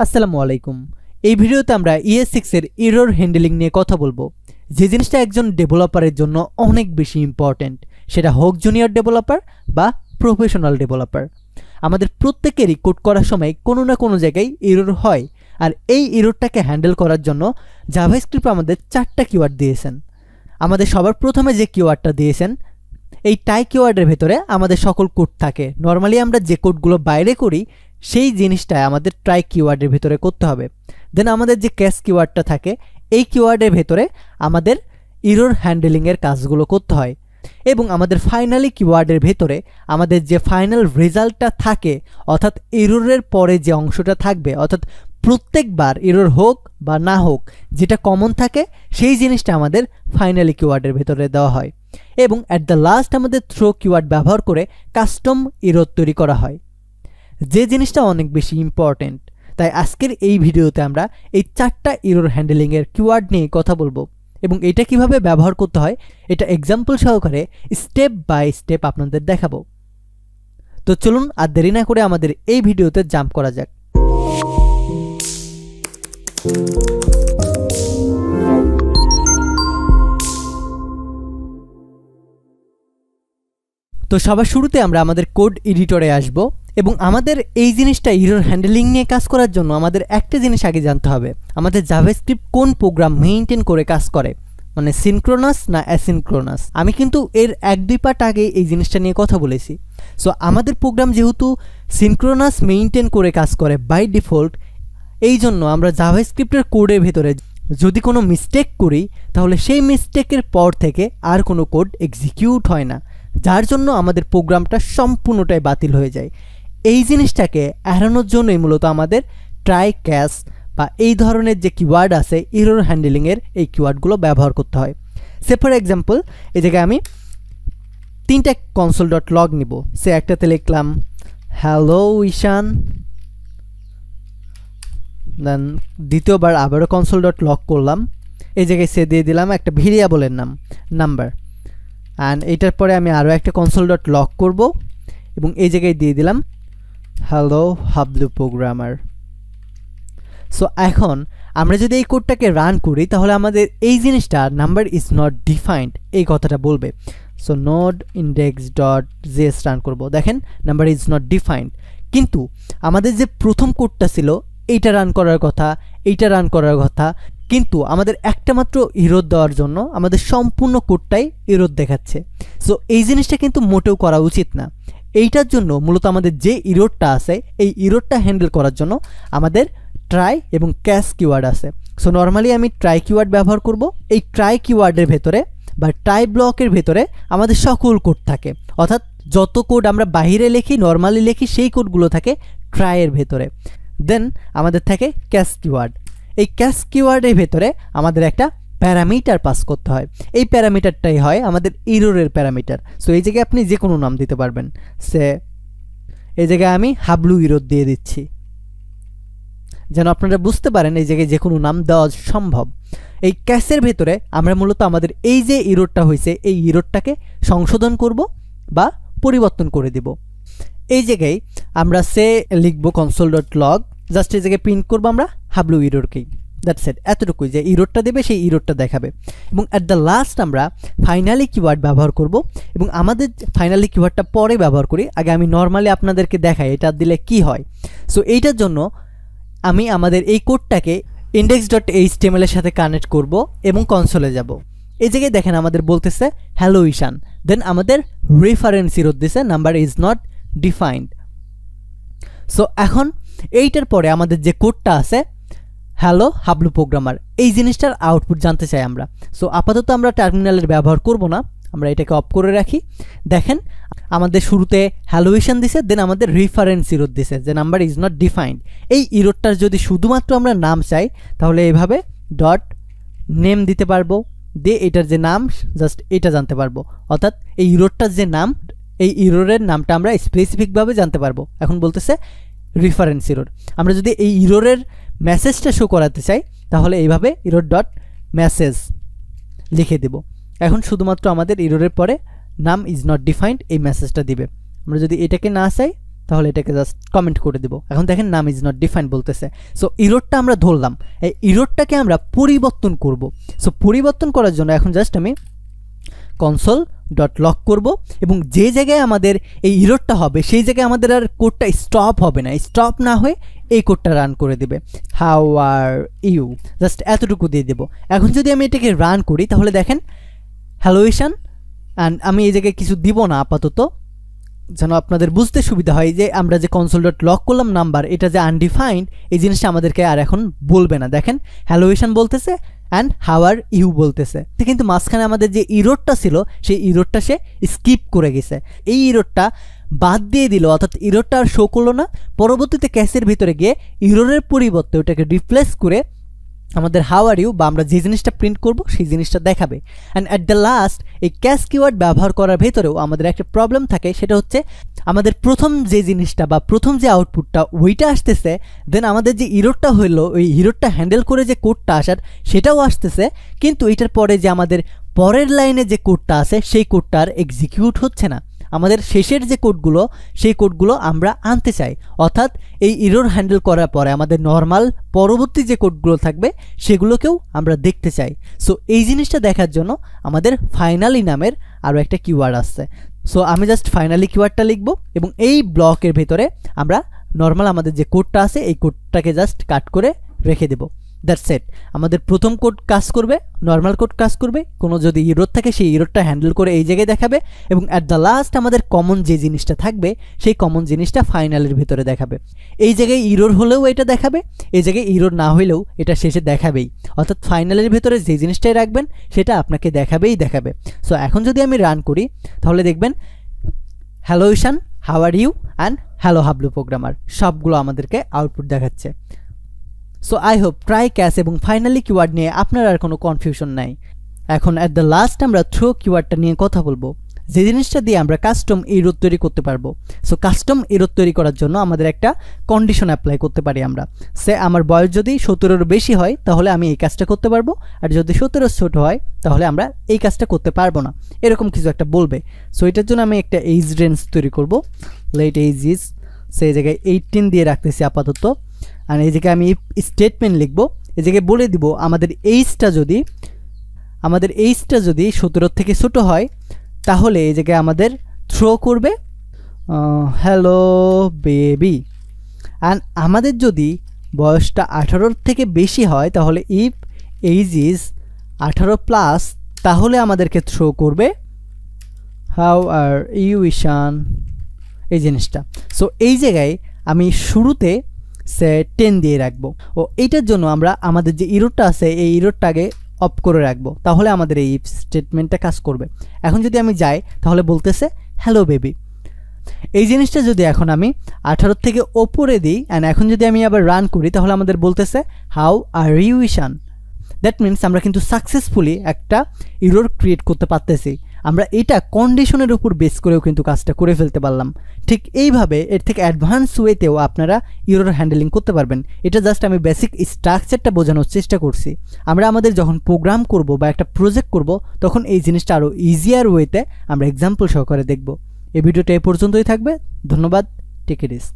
আসসালামু আলাইকুম। এই ভিডিওতে আমরা ES6 এর এরর হ্যান্ডলিং নিয়ে কথা বলবো। যে জিনিসটা একজন ডেভেলপারের জন্য অনেক বেশি ইম্পর্টেন্ট, সেটা হোক জুনিয়র ডেভেলপার বা প্রফেশনাল ডেভেলপার। আমাদের প্রত্যেকেরই কোড করার সময় কোনো না কোনো জায়গায় এরর হয়, আর এই এররটাকে হ্যান্ডেল করার জন্য জাভাস্ক্রিপ্ট আমাদের 4টা কিওয়ার্ড দিয়েছেন। আমাদের সবার প্রথমে যে কিওয়ার্ডটা দিয়েছেন, এই টাই কিওয়ার্ডের ভেতরে আমাদের সকল কোড থাকে। নর্মালি আমরা যে কোডগুলো বাইরে করি সেই জিনিসটা আমাদের ট্রাই কিওয়ার্ডের ভিতরে করতে হবে। দেন আমাদের যে ক্যাশ কিওয়ার্ডটা থাকে, এই কিওয়ার্ডের ভেতরে আমাদের এরর হ্যান্ডলিংয়ের কাজগুলো করতে হয়। এবং আমাদের ফাইনালি কিওয়ার্ডের ভেতরে আমাদের যে ফাইনাল রেজাল্টটা থাকে, অর্থাৎ এররের পরে যে অংশটা থাকবে, অর্থাৎ প্রত্যেকবার এরর হোক বা না হোক যেটা কমন থাকে সেই জিনিসটা আমাদের ফাইনালি কিওয়ার্ডের ভেতরে দেওয়া হয়। এবং অ্যাট দ্য লাস্ট আমাদের থ্রো কিওয়ার্ড ব্যবহার করে কাস্টম এরর তৈরি করা হয়, যে জিনিসটা অনেক বেশি ইম্পর্টেন্ট। তাই আজকের এই ভিডিওতে আমরা এই 4টা এরর হ্যান্ডলিংয়ের কিওয়ার্ড নিয়ে কথা বলবো এবং এটা কিভাবে ব্যবহার করতে হয় এটা এক্সাম্পল সহকারে স্টেপ বাই স্টেপ আপনাদের দেখাবো। তো চলুন আর দেরি না করে আমাদের এই ভিডিওতে জাম্প করা যাক। তো সবার শুরুতে আমরা আমাদের কোড এডিটরে আসব এবং আমাদের এই জিনিসটা এরর হ্যান্ডলিং নিয়ে কাজ করার জন্য আমাদের একটা জিনিস আগে জানতে হবে, আমাদের জাভাস্ক্রিপ্ট কোন প্রোগ্রাম মেইনটেইন করে কাজ করে, মানে সিনক্রোনাস না অ্যাসিনক্রোনাস। আমি কিন্তু এর 1-2 পার্ট আগে এই জিনিসটা নিয়ে কথা বলেছি। সো আমাদের প্রোগ্রাম যেহেতু সিনক্রোনাস মেইনটেইন করে কাজ করে বাই ডিফল্ট, এই জন্য আমরা জাভাস্ক্রিপ্টের কোডের ভেতরে যদি কোনো মিস্টেক করি তাহলে সেই মিস্টেকের পর থেকে আর কোনো কোড এক্সিকিউট হয় না, যার জন্য আমাদের প্রোগ্রামটা সম্পূর্ণটাই বাতিল হয়ে যায়। এই জিনিসটাকে এড়ানোর জন্যই মূলত আমাদের ট্রাই ক্যাচ বা এই ধরনের যে কিওয়ার্ড আছে এরর হ্যান্ডলিংয়ের, এই কিওয়ার্ডগুলো ব্যবহার করতে হয়। সে ফর এক্সাম্পল এই জায়গায় আমি 3টা console.log নিব। সে একটাতে লিখলাম হ্যালো ঈশান, দেন দ্বিতীয়বার আবারও console.log করলাম। এই জায়গায় সে দিয়ে দিলাম একটা ভেরিয়েবলের নাম নাম্বার, অ্যান্ড এইটার পরে আমি আরও একটা console.log করব এবং এই জায়গায় দিয়ে দিলাম হ্যালো হাবলু প্রোগ্রামার। সো এখন আমরা যদি এই কোডটাকে রান করি তাহলে আমাদের এই জিনিসটা নাম্বার ইজ নট ডিফাইন্ড এই কথাটা বলবে। সো নোড index.js রান করব, দেখেন নাম্বার ইজ নট ডিফাইন্ড। কিন্তু আমাদের যে প্রথম কোডটা ছিল এইটা রান করার কথা, এইটা রান করার কথা, কিন্তু আমাদের একটা মাত্র এরর দেওয়ার জন্য আমাদের সম্পূর্ণ কোডটাই এরর দেখাচ্ছে। সো এই জিনিসটা কিন্তু মোটেও করা উচিত না। এইটার জন্য মূলত আমাদের যে এররটা আছে এই এররটা হ্যান্ডেল করার জন্য আমাদের ট্রাই এবং ক্যাচ কিওয়ার্ড আছে। সো নর্মালি আমি ট্রাই কিওয়ার্ড ব্যবহার করব। এই ট্রাই কিওয়ার্ডের ভেতরে বা ট্রাই ব্লকের ভেতরে আমাদের সকল কোড থাকে, অর্থাৎ যত কোড আমরা বাইরে লিখি নর্মালি লিখি সেই কোডগুলো থাকে ট্রাইয়ের ভেতরে। দেন আমাদের থাকে ক্যাচ কিওয়ার্ড। এই ক্যাচ কিওয়ার্ডের ভেতরে আমাদের একটা প্যারামিটার পাস করতে হয়। এই প্যারামিটারটাই হয় আমাদের এররের প্যারামিটার। সো এই জায়গায় আপনি যে কোনো নাম দিতে পারবেন। সে এই জায়গায় আমি হাবলু এরর দিয়ে দিচ্ছি, যেন আপনারা বুঝতে পারেন এই জায়গায় যে কোনো নাম দেওয়া সম্ভব। এই ক্যাশের ভেতরে আমরা মূলত আমাদের এই যে এররটা হয়েছে এই এররটাকে সংশোধন করব বা পরিবর্তন করে দিব। এই জায়গায় আমরা সে লিখব console.log, জাস্ট এই জায়গায় প্রিন্ট করবো আমরা হাবলু এররকেই। দ্যাটস ইট, এতটুকুই যে এররটা দেবে সেই এররটা দেখাবে। এবং অ্যাট দ্য লাস্ট আমরা ফাইনালি কিওয়ার্ড ব্যবহার করব এবং আমাদের ফাইনালি কিওয়ার্ডটা পরে ব্যবহার করি। আগে আমি নর্মালি আপনাদেরকে দেখাই এটা দিলে কি হয়। সো এইটার জন্য আমি আমাদের এই কোডটাকে index.html এর সাথে কানেক্ট করব এবং কনসোলে যাব। এই জায়গায় দেখেন আমাদের বলতেছে হ্যালো ঈশান, দেন আমাদের রেফারেন্স এরর দিছে number is not defined. So এখন এইটার পরে আমাদের যে কোডটা আছে হ্যালো হাবলু প্রোগ্রামার, এই জিনিসটার আউটপুট জানতে চাই আমরা। সো আপাতত আমরা টার্মিনালের ব্যবহার করব না, আমরা এটাকে অফ করে রাখি। দেখেন আমাদের শুরুতে হ্যালো ঈশান দিছে, দেন আমাদের রেফারেন্স এরর দিছে যে নাম্বার ইজ নট ডিফাইন্ড। এই এররটার যদি শুধুমাত্র আমরা নাম চাই তাহলে এইভাবে ডট নেম দিতে পারবো, দিয়ে এটার যে নাম জাস্ট এটা জানতে পারবো, অর্থাৎ এই এররটার যে নাম এই এররের নামটা আমরা স্পেসিফিকভাবে জানতে পারবো। এখন বলতেছে রেফারেন্স এরর। আমরা যদি এই এররের মেসেজটা শো করাতে চাই তাহলে এইভাবে এরর ডট মেসেজ লিখে দেব। এখন শুধুমাত্র আমাদের এররের পরে নাম ইজ নট ডিফাইন্ড এই মেসেজটা দিবে। আমরা যদি এটাকে না চাই তাহলে এটাকে জাস্ট কমেন্ট করে দিব। এখন দেখেন নাম ইজ নট ডিফাইন্ড বলতেছে। সো ইরোরটা আমরা ধরলাম, এই ইরোরটাকে আমরা পরিবর্তন করব। সো পরিবর্তন করার জন্য এখন জাস্ট আমি console.log করব এবং যে জায়গায় আমাদের এই ইরোরটা হবে সেই জায়গায় আমাদের আর কোডটা স্টপ হবে না, স্টপ না হয়ে এই কোডটা রান করে দেবে, হাউ আর ইউ, জাস্ট এতটুকু দিয়ে দেব। এখন যদি আমি এটাকে রান করি তাহলে দেখেন হ্যালো ঈশান, অ্যান্ড আমি এই জায়গায় কিছু দিব না আপাতত, যেন আপনাদের বুঝতে সুবিধা হয় যে আমরা যে console.log করলাম নাম্বার, এটা যে আনডিফাইন্ড এই জিনিসটা আমাদেরকে আর এখন বলবে না। দেখেন হ্যালো ঈশান বলতেছে অ্যান্ড হাউ আর ইউ বলতেছে, কিন্তু মাঝখানে আমাদের যে ইরোরটা ছিল সেই ইরোরটা সে স্কিপ করে গেছে, এই ইরোরটা বাদ দিয়ে দিল, অর্থাৎ ইরোরটা আর শো করলো না। পরবর্তীতে ক্যাশের ভিতরে গিয়ে ইরোরের পরিবর্তে ওটাকে রিপ্লেস করে আমাদের হাউ আর ইউ বা আমরা যে জিনিসটা প্রিন্ট করব সেই জিনিসটা দেখাবে। অ্যান্ড অ্যাট দ্য লাস্ট এই ক্যাশ কিওয়ার্ড ব্যবহার করার ভেতরেও আমাদের একটা প্রবলেম থাকে, সেটা হচ্ছে আমাদের প্রথম যে জিনিসটা বা প্রথম যে আউটপুটটা ওইটা আসতেছে, দেন আমাদের যে ইরোরটা হইলো ওই ইরোরটা হ্যান্ডেল করে যে কোডটা আসার সেটাও আসতেছে, কিন্তু এটার পরে যে আমাদের পরের লাইনে যে কোডটা আছে সেই কোডটা আর এক্সিকিউট হচ্ছে না। আমাদের শেষের যে কোডগুলো সেই কোডগুলো আমরা আনতে চাই, অর্থাৎ এই ইরোর হ্যান্ডেল করার পরে আমাদের নর্মাল পরবর্তী যে কোডগুলো থাকবে সেগুলোকেও আমরা দেখতে চাই। সো এই জিনিসটা দেখার জন্য আমাদের ফাইনালি নামের আরও একটা কিওয়ার্ড আসছে। সো আমি জাস্ট ফাইনালি কিওয়ার্ডটা লিখব এবং এই ব্লকের ভেতরে আমরা নর্মাল আমাদের যে কোডটা আছে এই কোডটাকে জাস্ট কাট করে রেখে দেব। That's it. আমাদের প্রথম কোড কাজ করবে, নর্মাল কোড কাজ করবে, কোনো যদি ইরোর থাকে সেই ইরোরটা হ্যান্ডেল করে এই জায়গায় দেখাবে এবং অ্যাট দ্য লাস্ট আমাদের কমন যে জিনিসটা থাকবে সেই কমন জিনিসটা ফাইনালের ভিতরে দেখাবে। এই জায়গায় ইরোর হলেও এটা দেখাবে, এই জায়গায় ইরোর না হলেও এটা শেষে দেখাবেই, অর্থাৎ ফাইনালের ভিতরে যে জিনিসটাই রাখবেন সেটা আপনাকে দেখাবেই দেখাবে। সো এখন যদি আমি রান করি তাহলে দেখবেন hello Ishan, how are you and hello Hablu programmer সবগুলো আমাদেরকে আউটপুট দেখাচ্ছে। So I hope try catch এবং ফাইনালি কিওয়ার্ড নিয়ে আপনার আর কোনো কনফিউশন নাই। এখন অ্যাট দ্য লাস্ট আমরা থ্রো কিওয়ার্ডটা নিয়ে কথা বলবো, যে জিনিসটা দিয়ে আমরা কাস্টম ইরোর তৈরি করতে পারবো। সো কাস্টম ইরোর তৈরি করার জন্য আমাদের একটা কন্ডিশন অ্যাপ্লাই করতে পারি আমরা। সে আমার বয়স যদি 17-এর বেশি হয় তাহলে আমি এই কাজটা করতে পারবো, আর যদি 17 ছোট হয় তাহলে আমরা এই কাজটা করতে পারবো না, এরকম কিছু একটা বলবে। সো এটার জন্য আমি একটা এজ রেঞ্জ তৈরি করব, লেট এজ ইজ, সেই জায়গায় 18 দিয়ে রাখতেছি আপাতত। আর এই জায়গায় আমি স্টেটমেন্ট লিখব, এই জায়গায় বলে দিব আমাদের এইজটা যদি 17 থেকে ছোট হয় তাহলে এই জায়গায় আমাদের থ্রো করবে হ্যালো বেবি। অ্যান্ড আমাদের যদি বয়সটা 18 থেকে বেশি হয় তাহলে ইফ এইজ ইজ 18+, তাহলে আমাদেরকে থ্রো করবে হাউ আর ইউ ঈশান, এই জিনিসটা। সো এই জায়গায় আমি শুরুতে সে 10 দিয়ে রাখবো, ও এইটার জন্য আমরা আমাদের যে ইরোরটা আছে এই ইরোরটাকে অফ করে রাখবো, তাহলে আমাদের এই স্টেটমেন্টটা কাজ করবে। এখন যদি আমি যাই তাহলে বলতেছে হ্যালো বেবি। এই জিনিসটা যদি এখন আমি 18 থেকে ওপরে দিই অ্যান্ড এখন যদি আমি আবার রান করি তাহলে আমাদের বলতেছে how are you Ishan. That means আমরা কিন্তু সাকসেসফুলি একটা ইরোর ক্রিয়েট করতে পারতেছি। আমরা এটা কন্ডিশনের উপর বেস করেও কিন্তু কাজটা করে ফেলতে পারলাম। ঠিক এইভাবে এর থেকে অ্যাডভান্স ওয়েতেও আপনারা ইরোর হ্যান্ডেলিং করতে পারবেন। এটা জাস্ট আমি বেসিক স্ট্রাকচারটা বোঝানোর চেষ্টা করছি। আমরা আমাদের যখন প্রোগ্রাম করব বা একটা প্রজেক্ট করব তখন এই জিনিসটা আরও ইজিয়ার ওয়েতে আমরা এক্সাম্পল সহকারে দেখব। এই ভিডিওটা এ পর্যন্তই থাকবে। ধন্যবাদ। Take it easy.